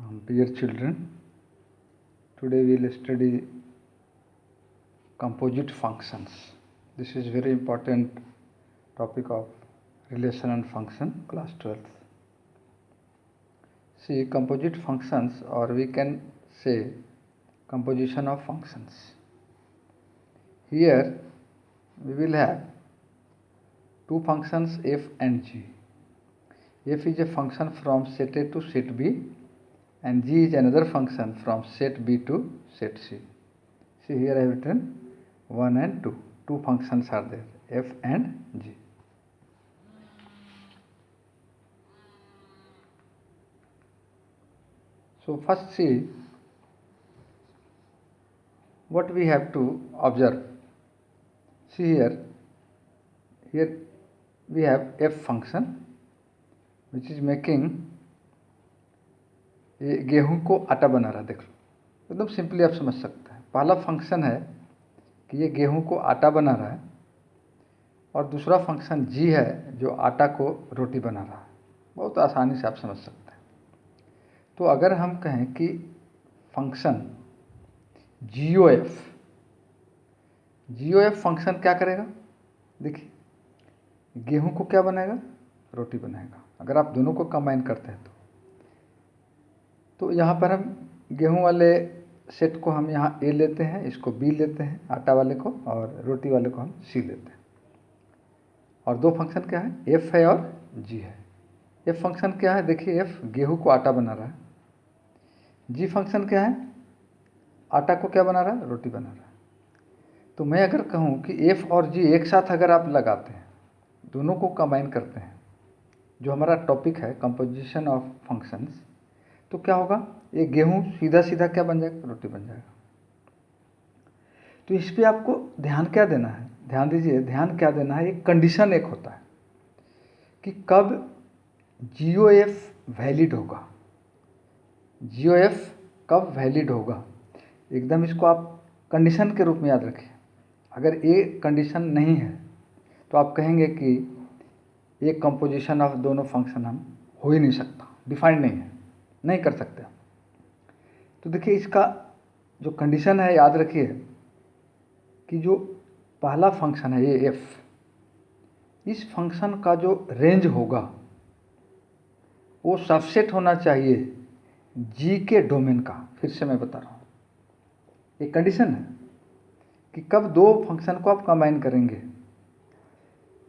Dear children, today we will study composite functions. This is very important topic of relation and function, class 12th. See, composite functions, or we can say composition of functions. Here we will have two functions f and g. F is a function from set A to set B, and g is another function from set B to set C. See, here I have written 1 and 2. Two functions are there, f and g. So first see what we have to observe. See here we have f function which is making ये गेहूं को आटा बना रहा है। देख लो, एकदम simply आप समझ सकते हैं। पहला फंक्शन है कि ये गेहूं को आटा बना रहा है, और दूसरा फंक्शन जी है जो आटा को रोटी बना रहा है। बहुत आसानी से आप समझ सकते हैं। तो अगर हम कहें कि फंक्शन GOF फंक्शन क्या करेगा, देखिए गेहूं को क्या बनाएगा, रोटी बनाएगा। अगर आप दोनों को कंबाइन करते हैं तो यहाँ पर हम गेहूं वाले सेट को हम यहाँ A लेते हैं, इसको B लेते हैं, आटा वाले को, और रोटी वाले को हम C लेते हैं। और दो फंक्शन क्या है, F है और G है। F फंक्शन क्या है, देखिए F गेहूं को आटा बना रहा है। G फंक्शन क्या है, आटा को क्या बना रहा है, रोटी बना रहा है। तो मैं अगर कहूँ कि F और G एक साथ अगर आप लगाते हैं, दोनों को कंबाइन करते हैं, जो हमारा टॉपिक है कंपोजिशन ऑफ फंक्शंस, तो क्या होगा, ये गेहूं सीधा सीधा क्या बन जाएगा, रोटी बन जाएगा। तो इस पे आपको ध्यान क्या देना है, ध्यान दीजिए, ध्यान क्या देना है, एक कंडीशन एक होता है कि कब GOF वैलिड होगा। GOF कब वैलिड होगा, एकदम इसको आप कंडीशन के रूप में याद रखिए। अगर ये कंडीशन नहीं है तो आप कहेंगे कि ये कंपोजिशन ऑफ दोनों फंक्शन हम हो ही नहीं सकता, डिफाइंड नहीं है, नहीं कर सकते। तो देखिए इसका जो कंडीशन है, याद रखिए कि जो पहला फंक्शन है ये f, इस फंक्शन का जो रेंज होगा वो सबसेट होना चाहिए g के डोमेन का। फिर से मैं बता रहा हूँ, एक कंडीशन है कि कब दो फंक्शन को आप कंबाइन करेंगे,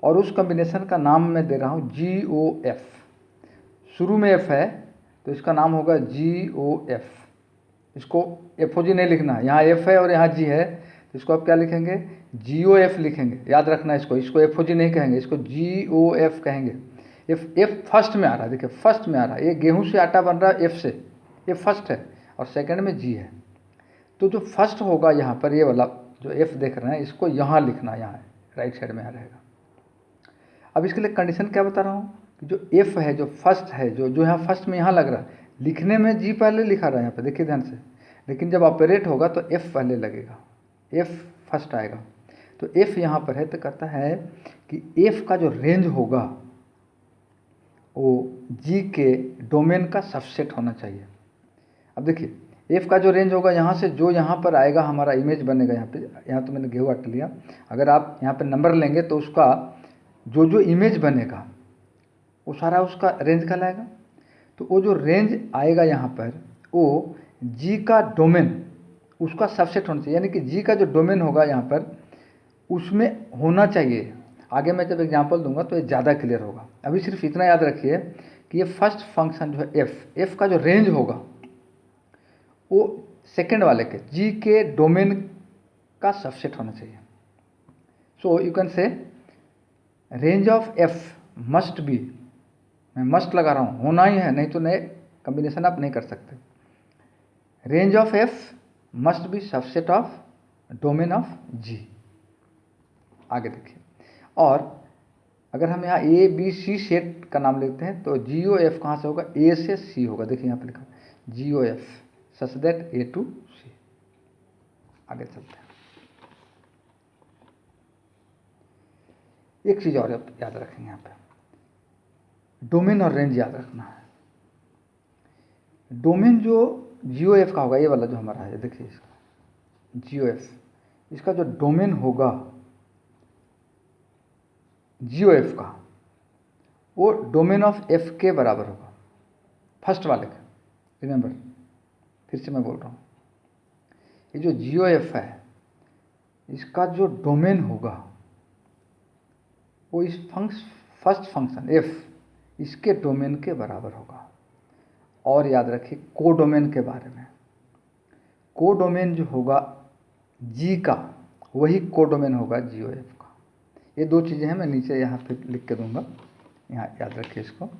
और उस कॉम्बिनेशन का नाम मैं दे रहा हूँ GOF। शुरू में f है तो इसका नाम होगा GOF। इसको FOG नहीं लिखना है, यहाँ f है और यहाँ g है, तो इसको आप क्या लिखेंगे, GOF लिखेंगे। याद रखना इसको FOG नहीं कहेंगे, इसको GOF कहेंगे। F फर्स्ट में आ रहा है, देखिए फर्स्ट में आ रहा है, ये गेहूं से आटा बन रहा है F से, ये फर्स्ट है, और सेकंड में G है। तो जो फर्स्ट होगा यहाँ पर, ये वाला जो F देख रहे हैं, इसको यहाँ लिखना, यहाँ राइट साइड में आ रहेगा। अब इसके लिए कंडीशन क्या बता रहा हूँ कि जो F है, जो फर्स्ट है, जो यहाँ फर्स्ट में यहाँ लग रहा है, लिखने में G पहले लिखा रहा है यहाँ पे, देखिए ध्यान से, लेकिन जब ऑपरेट होगा तो F पहले लगेगा, F फर्स्ट आएगा। तो F यहाँ पर है, तो कहता है कि F का जो रेंज होगा वो G के डोमेन का सबसेट होना चाहिए। अब देखिए F का जो रेंज होगा, यहाँ से जो यहाँ पर आएगा हमारा इमेज बनेगा, यहाँ तो मैंने गेहूं आटा लिया, अगर आप यहाँ पर नंबर लेंगे तो उसका जो इमेज बनेगा वो सारा उसका रेंज कहलाएगा। तो वो जो रेंज आएगा यहाँ पर, वो G का डोमेन, उसका सबसेट होना चाहिए, यानी कि G का जो डोमेन होगा यहाँ पर, उसमें होना चाहिए। आगे मैं जब एग्जांपल दूंगा तो ये ज़्यादा क्लियर होगा। अभी सिर्फ इतना याद रखिए कि ये फर्स्ट फंक्शन जो है F का जो रेंज होगा वो सेकेंड वाले के G के डोमेन का सबसेट होना चाहिए। So you can say range of F must be, मैं मस्ट लगा रहा हूँ, होना ही है, नहीं तो नए कॉम्बिनेशन आप नहीं कर सकते। Range of F must be subset of domain of G। आगे देखिए, और अगर हम यहाँ ABC सेट का नाम लेते हैं तो GOF कहाँ से होगा, A से C होगा। देखिए यहाँ पर लिखा GOF such that A to C। आगे चलते हैं, एक चीज़ और याद रखेंगे यहाँ पे, डोमेन और रेंज याद रखना है। डोमेन जो GOF का होगा, ये वाला जो हमारा है, देखिए इसका GOF, इसका जो डोमेन होगा GOF का, वो डोमेन ऑफ F के बराबर होगा, फर्स्ट वाले का। रिमेंबर, फिर से मैं बोल रहा हूँ, ये जो GOF है, इसका जो डोमेन होगा वो इस फर्स्ट फंक्शन F, इसके डोमेन के बराबर होगा। और याद रखिए कोडोमेन के बारे में, कोडोमेन जो होगा G का, वही कोडोमेन होगा GOF का। ये दो चीज़ें हैं, मैं नीचे यहाँ पे लिख के दूंगा, यहाँ याद रखिए इसको।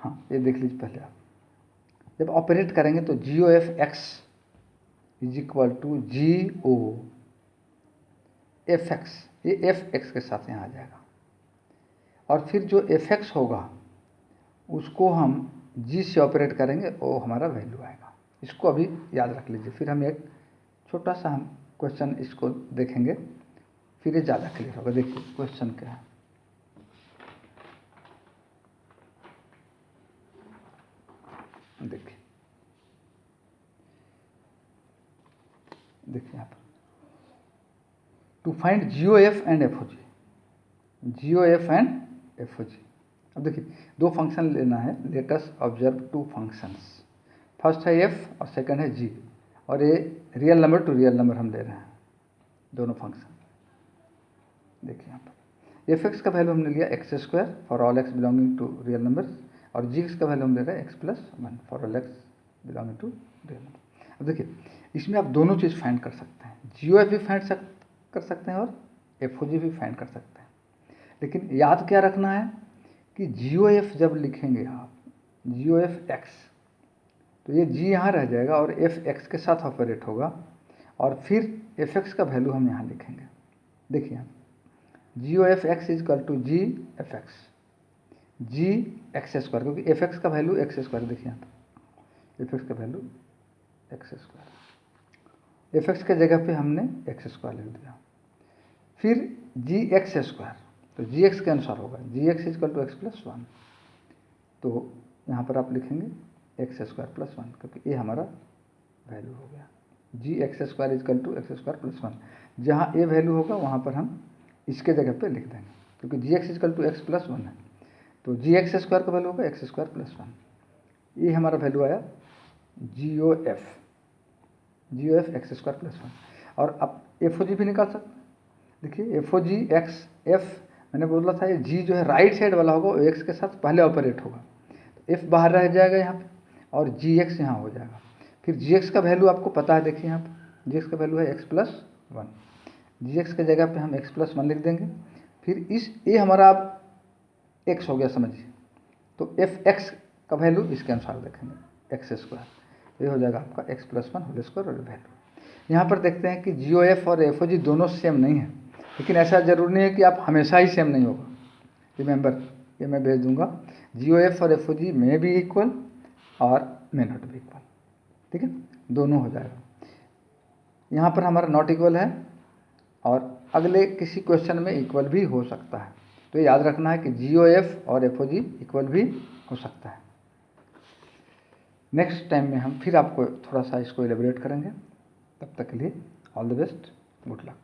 हाँ, ये देख लीजिए पहले आप, जब ऑपरेट करेंगे तो GOF x is equal to GOF(x), ये F(x) के साथ यहाँ आ जाएगा। और फिर जो F(x) होगा उसको हम G से ऑपरेट करेंगे, वो हमारा वैल्यू आएगा। इसको अभी याद रख लीजिए, फिर हम एक छोटा सा हम क्वेश्चन इसको देखेंगे, फिर ये ज़्यादा क्लियर होगा। देखिए क्वेश्चन क्या है, देखिए यहाँ पर, to find GOF and FOG, GOF and FOG। अब देखिए दो फंक्शन लेना है, let us observe two functions, first है F और सेकंड है G, और ये real number to real number हम ले रहे हैं, दोनों फंक्शन। देखिए यहाँ पर F(x) का वैल्यू हमने लिया x² for all x belonging to real numbers, और G(x) का वैल्यू हम ले रहे हैं x+1 for all x belonging to real number. अब देखिए इसमें आप दोनों चीज़ फाइंड कर सकते हैं, GOF भी फाइंड कर सकते हैं और FOG भी फाइंड कर सकते हैं। लेकिन याद क्या रखना है कि GOF जब लिखेंगे आप GOF(x), तो ये G यहाँ रह जाएगा और F(x) के साथ ऑपरेट होगा, और फिर F(x) का वैल्यू हम यहाँ लिखेंगे। देखिए GOF(x) is equal to GFX, G(x²), क्योंकि F(x) का वैल्यू x²। देखिए यहाँ पर F(x) का वैल्यू x², F(x) के जगह पे हमने x² लिख दिया। फिर Gx², तो Gx के अनुसार होगा Gx is equal to x+1, तो यहाँ पर आप लिखेंगे x²+1, क्योंकि ये हमारा वैल्यू हो गया। Gx² is equal to x²+1, जहाँ ये वैल्यू होगा वहाँ पर हम इसके जगह पे लिख देंगे, क्योंकि Gx is equal to x+1 है, तो Gx² का वैल्यू होगा x²+1। ये हमारा वैल्यू आया GOF x²+1। और आप FOG भी निकाल सकते हैं। देखिए FOG F, मैंने बोला था ये G जो है राइट साइड वाला होगा, वो x के साथ पहले ऑपरेट होगा, तो F बाहर रह जाएगा यहाँ पे, और Gx यहाँ हो जाएगा। फिर Gx का वैल्यू आपको पता है, देखिए यहाँ पर Gx का वैल्यू है x+1, Gx के जगह पे हम x+1 लिख देंगे। फिर इस ये हमारा अब x हो गया समझिए, तो F(x) का वैल्यू इसके अनुसार देखेंगे x², ये हो जाएगा आपका x+1 होल स्क्वायर और वैल्यू। यहाँ पर देखते हैं कि GOF और FOG दोनों सेम नहीं है, लेकिन ऐसा जरूरी नहीं है कि आप हमेशा ही सेम नहीं होगा। रिमेंबर, ये मैं भेज दूंगा, GOF और FOG में भी इक्वल और मे नॉट भी इक्वल, ठीक है, दोनों हो जाएगा। यहाँ पर हमारा नॉट इक्वल है, और अगले किसी क्वेश्चन में इक्वल भी हो सकता है, तो याद रखना है कि GOF और FOG इक्वल भी हो सकता है। नेक्स्ट टाइम में हम फिर आपको थोड़ा सा इसको एलेबोरेट करेंगे। तब तक के लिए all the best, good luck.